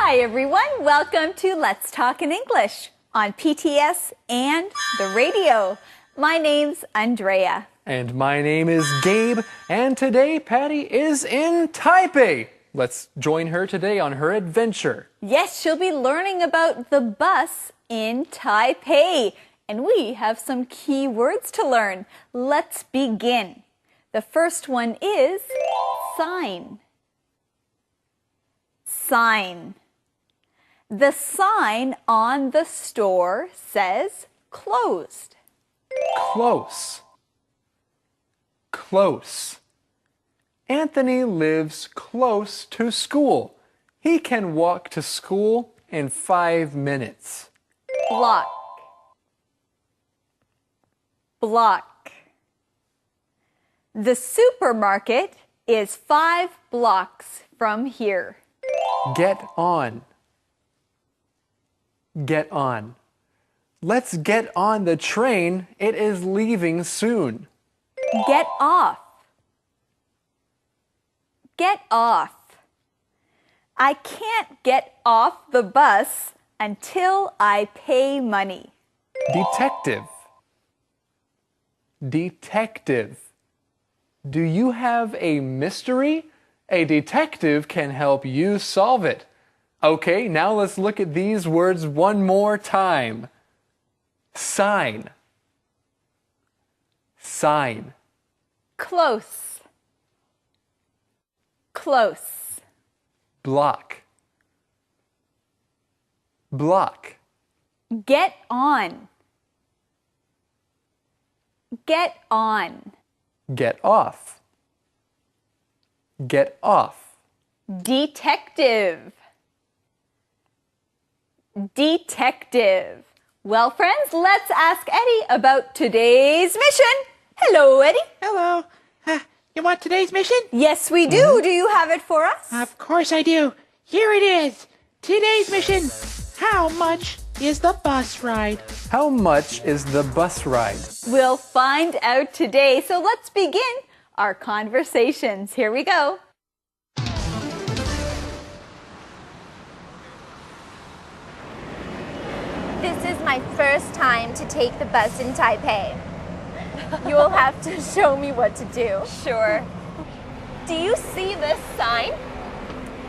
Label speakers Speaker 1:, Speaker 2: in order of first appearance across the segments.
Speaker 1: Hi everyone, welcome to Let's Talk in English on PTS and the radio. My name's Andrea.
Speaker 2: And my name is Gabe, and today Patty is in Taipei. Let's join her today on her adventure.
Speaker 1: Yes, she'll be learning about the bus in Taipei. And we have some key words to learn. Let's begin. The first one is sign. Sign. The sign on the store says closed.
Speaker 2: Close. Close. Anthony lives close to school. He can walk to school in 5 minutes.
Speaker 1: Block. Block. The supermarket is 5 blocks from here.
Speaker 2: Get on. Get on. Let's get on the train. It is leaving soon.
Speaker 1: Get off. Get off. I can't get off the bus until I pay money.
Speaker 2: Detective. Detective. Do you have a mystery? A detective can help you solve it. Okay, now let's look at these words one more time. Sign. Sign.
Speaker 1: Close. Close.
Speaker 2: Block. Block.
Speaker 1: Get on. Get on.
Speaker 2: Get off. Get off.
Speaker 1: Detective. Detective. Well, friends, let's ask Eddie about today's mission. Hello, Eddie.
Speaker 3: Hello. You want today's mission?
Speaker 1: Yes, we do. Do you have it for us?
Speaker 3: Of course I do. Here it is. Today's mission. How much is the bus ride?
Speaker 2: How much is the bus ride?
Speaker 1: We'll find out today. So let's begin our conversations. Here we go.
Speaker 4: This is my first time to take the bus in Taipei. You will have to show me what to do.
Speaker 5: Sure. Do you see this sign?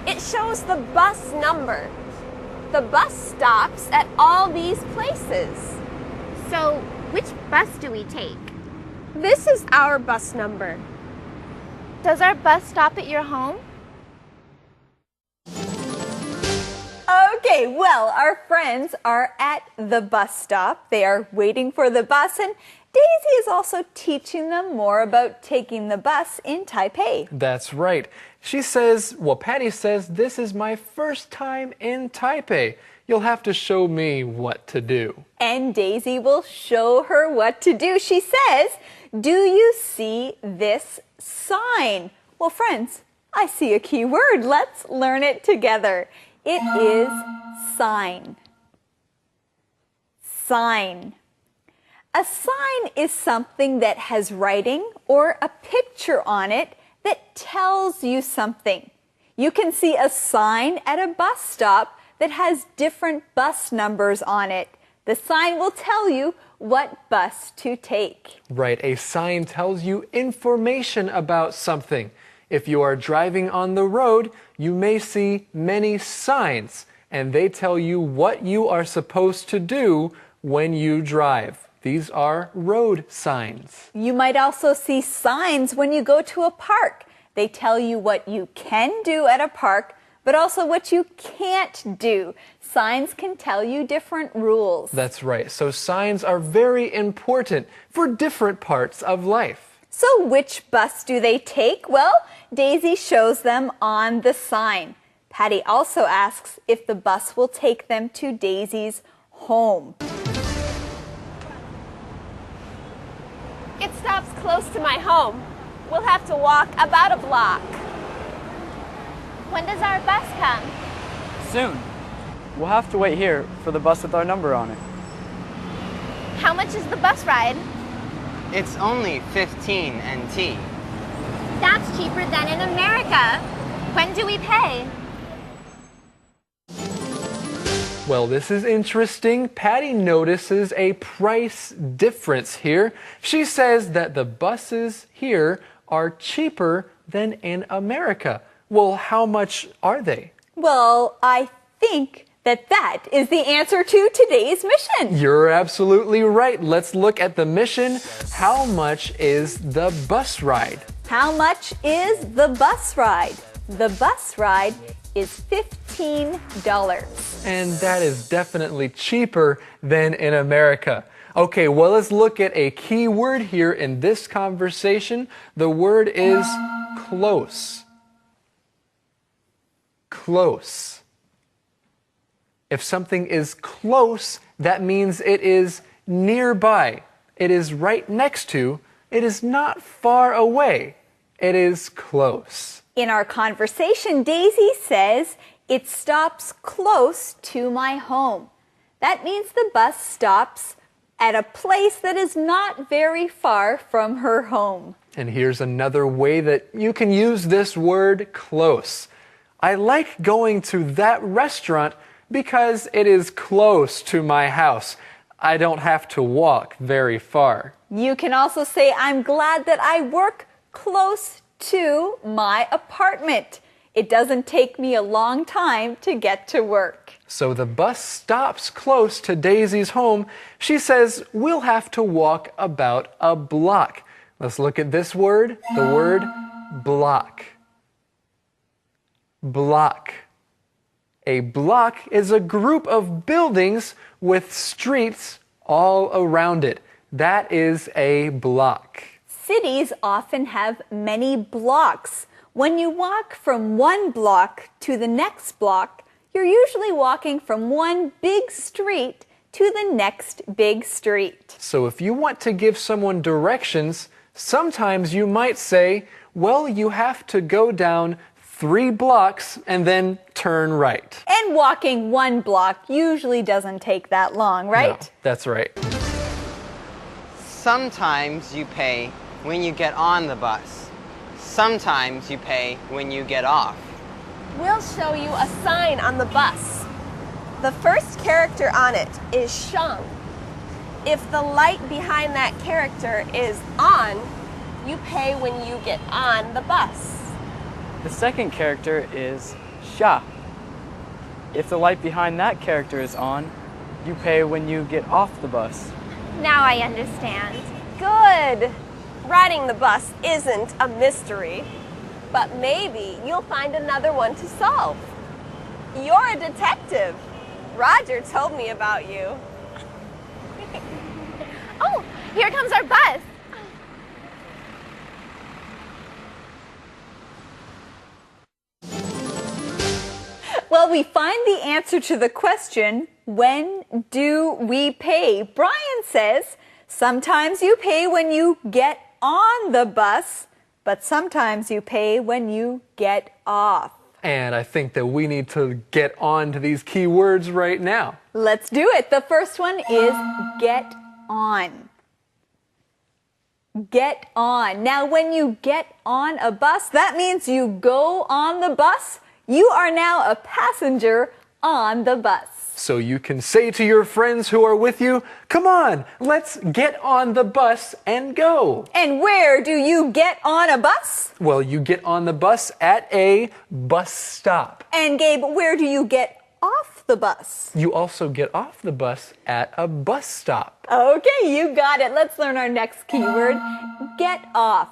Speaker 5: It shows the bus number. The bus stops at all these places.
Speaker 4: So, which bus do we take?
Speaker 5: This is our bus number.
Speaker 4: Does our bus stop at your home?
Speaker 1: Okay, well, our friends are at the bus stop. They are waiting for the bus, and Daisy is also teaching them more about taking the bus in Taipei.
Speaker 2: That's right. She says, well, Patty says, this is my first time in Taipei. You'll have to show me what to do.
Speaker 1: And Daisy will show her what to do. She says, do you see this sign? Well, friends, I see a key word. Let's learn it together. It is sign. Sign. A sign is something that has writing or a picture on it that tells you something. You can see a sign at a bus stop that has different bus numbers on it. The sign will tell you what bus to take.
Speaker 2: Right, a sign tells you information about something. If you are driving on the road, you may see many signs, and they tell you what you are supposed to do when you drive. These are road signs.
Speaker 1: You might also see signs when you go to a park. They tell you what you can do at a park, but also what you can't do. Signs can tell you different rules.
Speaker 2: That's right. So signs are very important for different parts of life.
Speaker 1: So which bus do they take? Well, Daisy shows them on the sign. Patty also asks if the bus will take them to Daisy's home.
Speaker 5: It stops close to my home. We'll have to walk about a block.
Speaker 4: When does our bus come?
Speaker 6: Soon. We'll have to wait here for the bus with our number on it.
Speaker 4: How much is the bus ride?
Speaker 7: It's only 15 NT.
Speaker 4: That's cheaper than in America. When do we pay?
Speaker 2: Well, this is interesting. Patty notices a price difference here. She says that the buses here are cheaper than in America. Well, how much are they?
Speaker 1: Well, I think that is the answer to today's mission.
Speaker 2: You're absolutely right. Let's look at the mission. How much is the bus ride?
Speaker 1: How much is the bus ride? The bus ride is $15.
Speaker 2: And that is definitely cheaper than in America. Okay, well, let's look at a key word here in this conversation. The word is close. Close. If something is close, that means it is nearby. It is right next to. It is not far away. It is close.
Speaker 1: In our conversation, Daisy says, it stops close to my home. That means the bus stops at a place that is not very far from her home.
Speaker 2: And here's another way that you can use this word close. I like going to that restaurant because it is close to my house. I don't have to walk very far.
Speaker 1: You can also say, I'm glad that I work close to my apartment. It doesn't take me a long time to get to work.
Speaker 2: So the bus stops close to Daisy's home. She says we'll have to walk about a block. Let's look at this word, the word block. Block. A block is a group of buildings with streets all around it. That is a block.
Speaker 1: Cities often have many blocks. When you walk from one block to the next block, you're usually walking from one big street to the next big street.
Speaker 2: So if you want to give someone directions, sometimes you might say, well, you have to go down 3 blocks and then turn right.
Speaker 1: And walking 1 block usually doesn't take that long, right?
Speaker 2: No, that's right.
Speaker 7: Sometimes you pay when you get on the bus. Sometimes you pay when you get off.
Speaker 5: We'll show you a sign on the bus. The first character on it is shung. If the light behind that character is on, you pay when you get on the bus.
Speaker 6: The second character is sha. If the light behind that character is on, you pay when you get off the bus.
Speaker 4: Now I understand.
Speaker 5: Good. Riding the bus isn't a mystery, but maybe you'll find another one to solve. You're a detective. Roger told me about you.
Speaker 4: Oh, here comes our bus.
Speaker 1: Well, we find the answer to the question, when do we pay? Brian says, sometimes you pay when you get on the bus, but sometimes you pay when you get off.
Speaker 2: And I think that we need to get on to these key words right now.
Speaker 1: Let's do it. The first one is get on. Get on. Now, when you get on a bus, that means you go on the bus. You are now a passenger on the bus.
Speaker 2: So you can say to your friends who are with you, come on, let's get on the bus and go.
Speaker 1: And where do you get on a bus?
Speaker 2: Well, you get on the bus at a bus stop.
Speaker 1: And Gabe, where do you get off the bus?
Speaker 2: You also get off the bus at a bus stop.
Speaker 1: Okay, you got it. Let's learn our next keyword. Get off.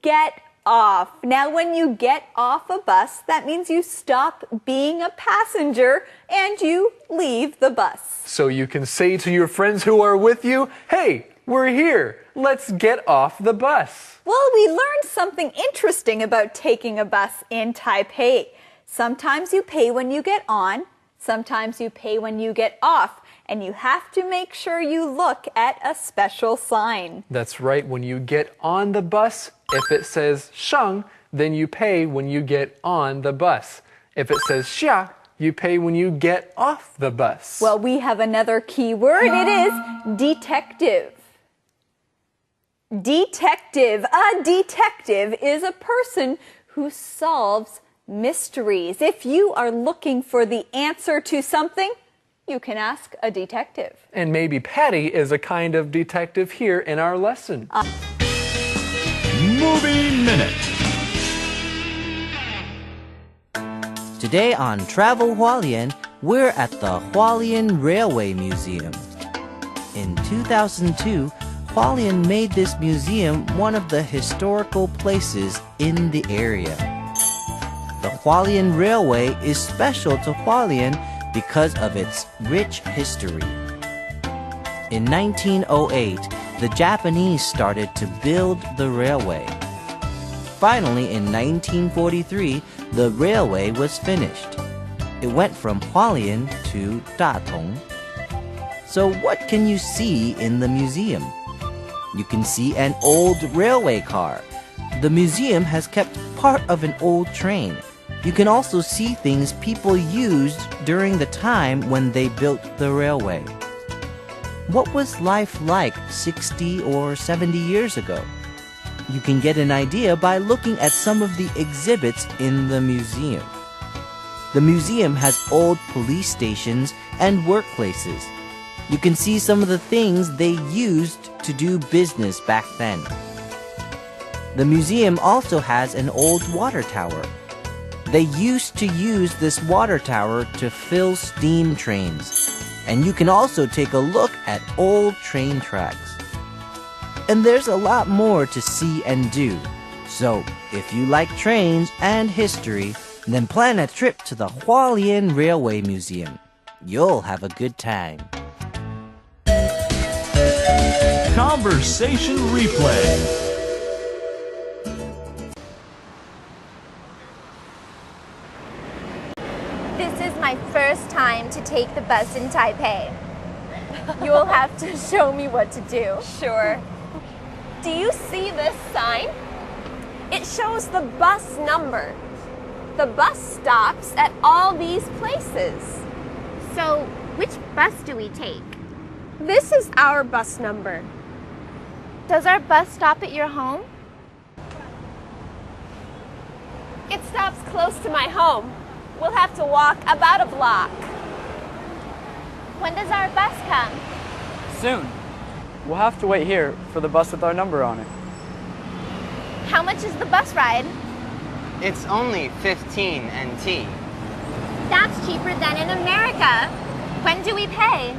Speaker 1: Get off. Now, when you get off a bus, that means you stop being a passenger and you leave the bus.
Speaker 2: So you can say to your friends who are with you, hey, we're here. Let's get off the bus.
Speaker 1: Well, we learned something interesting about taking a bus in Taipei. Sometimes you pay when you get on, sometimes you pay when you get off, and you have to make sure you look at a special sign.
Speaker 2: That's right. When you get on the bus, if it says sheng, then you pay when you get on the bus. If it says xia, you pay when you get off the bus.
Speaker 1: Well, we have another key word. It is detective. Detective. A detective is a person who solves mysteries. If you are looking for the answer to something, you can ask a detective.
Speaker 2: And maybe Patty is a kind of detective here in our lesson.
Speaker 8: Movie Minute.
Speaker 9: Today on Travel Hualien, we're at the Hualien Railway Museum. In 2002, Hualien made this museum one of the historical places in the area. The Hualien Railway is special to Hualien because of its rich history. In 1908, the Japanese started to build the railway. Finally, in 1943, the railway was finished. It went from Hualien to Datong. So what can you see in the museum? You can see an old railway car. The museum has kept part of an old train. You can also see things people used during the time when they built the railway. What was life like 60 or 70 years ago? You can get an idea by looking at some of the exhibits in the museum. The museum has old police stations and workplaces. You can see some of the things they used to do business back then. The museum also has an old water tower. They used to use this water tower to fill steam trains. And you can also take a look at old train tracks. And there's a lot more to see and do. So, if you like trains and history, then plan a trip to the Hualien Railway Museum. You'll have a good time.
Speaker 8: Conversation replay.
Speaker 4: This is my first time to take the bus in Taipei. You will have to show me what to do.
Speaker 5: Sure. Do you see this sign? It shows the bus number. The bus stops at all these places.
Speaker 4: So, which bus do we take?
Speaker 5: This is our bus number.
Speaker 4: Does our bus stop at your home?
Speaker 5: It stops close to my home. We'll have to walk about a block.
Speaker 4: When does our bus come?
Speaker 6: Soon. We'll have to wait here for the bus with our number on it.
Speaker 4: How much is the bus ride?
Speaker 7: It's only 15 NT.
Speaker 4: That's cheaper than in America. When do we pay?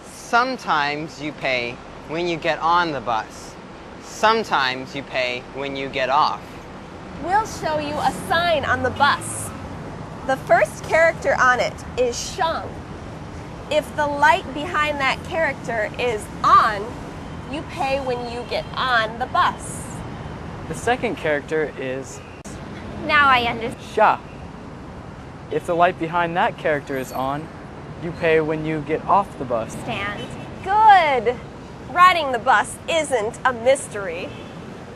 Speaker 7: Sometimes you pay when you get on the bus. Sometimes you pay when you get off.
Speaker 5: We'll show you a sign on the bus. The first character on it is Shang. If the light behind that character is on, you pay when you get on the bus.
Speaker 6: The second character is
Speaker 4: Now I understand.
Speaker 6: Sha. If the light behind that character is on, you pay when you get off the bus.
Speaker 5: Good. Riding the bus isn't a mystery,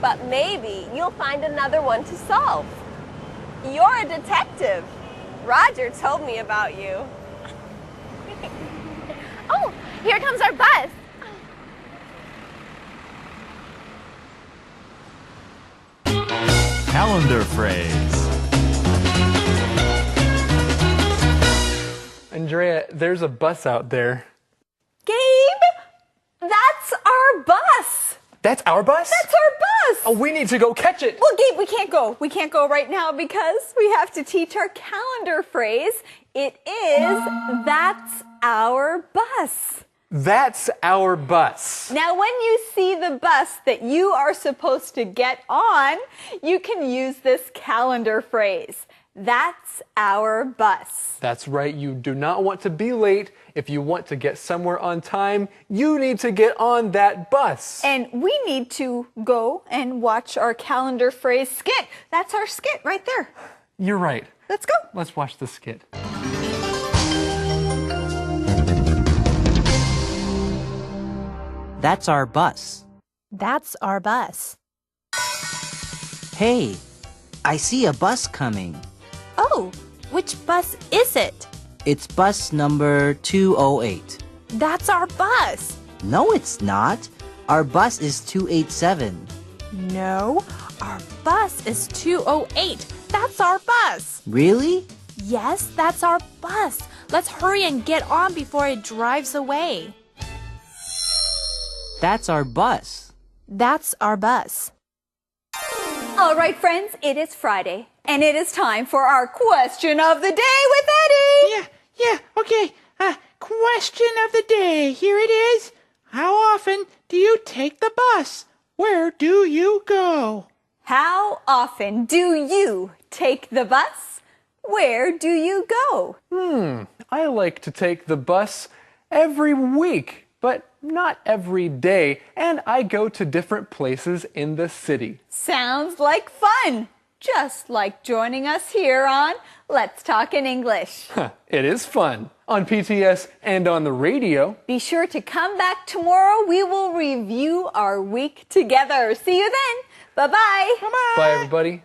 Speaker 5: but maybe you'll find another one to solve. You're a detective. Roger told me about you.
Speaker 4: Oh, here comes our bus.
Speaker 8: Calendar phrase.
Speaker 2: Andrea, there's a bus out there.
Speaker 1: Gabe, that's our bus.
Speaker 2: That's our bus?
Speaker 1: That's our bus.
Speaker 2: Oh, we need to go catch it.
Speaker 1: Well, Gabe, we can't go. We can't go right now because we have to teach our calendar phrase. It is, that's our bus.
Speaker 2: That's our bus.
Speaker 1: Now, when you see the bus that you are supposed to get on, you can use this calendar phrase. That's our bus.
Speaker 2: That's right. You do not want to be late. If you want to get somewhere on time, you need to get on that bus.
Speaker 1: And we need to go and watch our calendar phrase skit. That's our skit right there.
Speaker 2: You're right.
Speaker 1: Let's go.
Speaker 2: Let's watch the skit.
Speaker 9: That's our bus.
Speaker 10: That's our bus.
Speaker 9: Hey, I see a bus coming.
Speaker 10: Oh, which bus is it?
Speaker 9: It's bus number 208.
Speaker 10: That's our bus.
Speaker 9: No, it's not. Our bus is 287.
Speaker 10: No, our bus is 208. That's our bus.
Speaker 9: Really?
Speaker 10: Yes, that's our bus. Let's hurry and get on before it drives away.
Speaker 9: That's our bus.
Speaker 10: That's our bus.
Speaker 1: All right, friends, it is Friday, and it is time for our question of the day with Eddie.
Speaker 3: Okay. Question of the day. Here it is. How often do you take the bus? Where do you go?
Speaker 1: How often do you take the bus? Where do you go?
Speaker 2: I like to take the bus every week, but not every day, and I go to different places in the city.
Speaker 1: Sounds like fun. Just like joining us here on Let's Talk in English.
Speaker 2: It is fun on PTS and on the radio.
Speaker 1: Be sure to come back tomorrow. We will review our week together. See you then. Bye-bye.
Speaker 2: Bye, everybody.